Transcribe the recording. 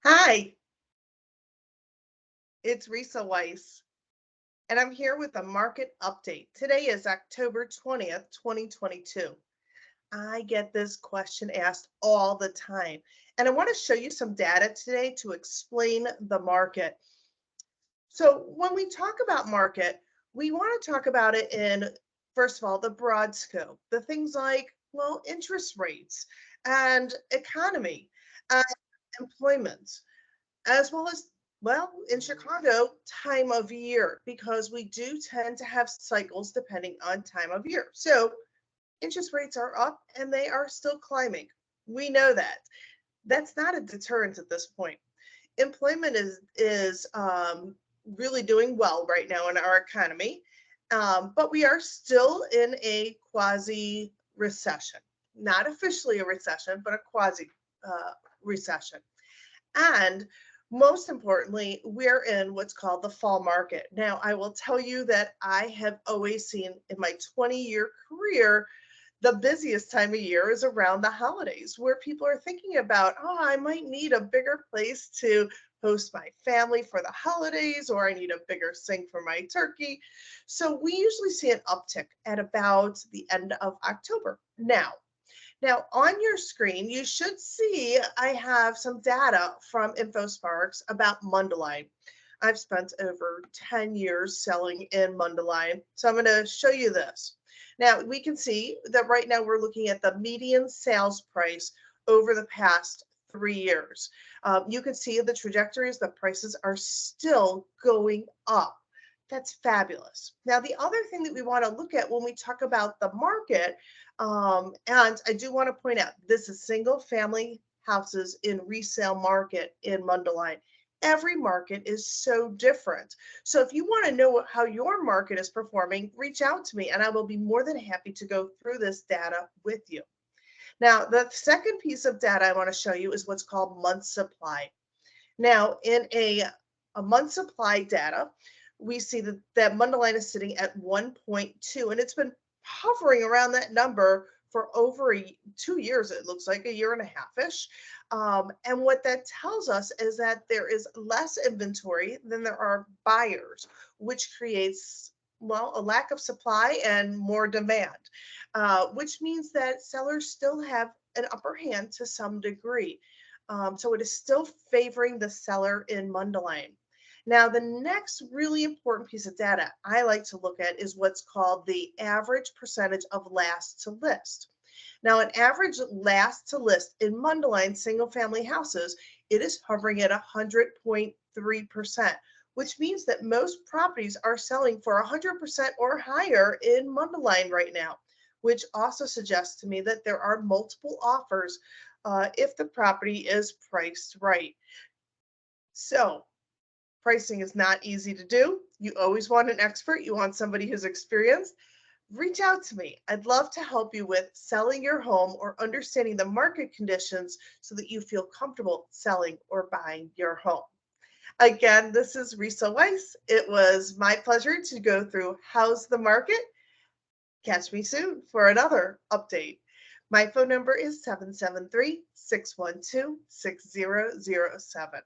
Hi, it's Risa Weiss, and I'm here with a market update. Today is October 20th, 2022. I get this question asked all the time, and I want to show you some data today to explain the market. So, when we talk about market, we want to talk about it in, first of all, the broad scope, the things like, well, interest rates and economy and employment as well as, well, in Chicago, time of year, because we do tend to have cycles depending on time of year. So interest rates are up and they are still climbing. We know that. That's not a deterrent at this point. Employment is really doing well right now in our economy, but we are still in a quasi recession. Not officially a recession, but a quasi recession. And most importantly, we're in what's called the fall market. Now, I will tell you that I have always seen in my 20-year career, the busiest time of year is around the holidays, where people are thinking about, oh, I might need a bigger place to host my family for the holidays, or I need a bigger sink for my turkey. So we usually see an uptick at about the end of October. Now, on your screen, you should see I have some data from InfoSparks about Mundelein. I've spent over 10 years selling in Mundelein, so I'm going to show you this. Now, we can see that right now we're looking at the median sales price over the past 3 years. You can see the trajectories, the prices are still going up. That's fabulous. Now, the other thing that we want to look at when we talk about the market, and I do want to point out this is single family houses in resale market in Mundelein. Every market is so different. So if you want to know how your market is performing, reach out to me and I will be more than happy to go through this data with you. Now, the second piece of data I want to show you is what's called month supply. Now, in a month supply data, we see that Mundelein is sitting at 1.2, and it's been hovering around that number for over 2 years, it looks like a year and a half-ish. And what that tells us is that there is less inventory than there are buyers, which creates, well, a lack of supply and more demand, which means that sellers still have an upper hand to some degree. So it is still favoring the seller in Mundelein. Now, the next really important piece of data I like to look at is what's called the average percentage of last to list. Now, an average last to list in Mundelein single family houses, it is hovering at 100.3%, which means that most properties are selling for 100% or higher in Mundelein right now, which also suggests to me that there are multiple offers if the property is priced right. So, pricing is not easy to do. You always want an expert. You want somebody who's experienced. Reach out to me. I'd love to help you with selling your home or understanding the market conditions so that you feel comfortable selling or buying your home. Again, this is Risa Weiss. It was my pleasure to go through How's the Market. Catch me soon for another update. My phone number is 773-612-6007.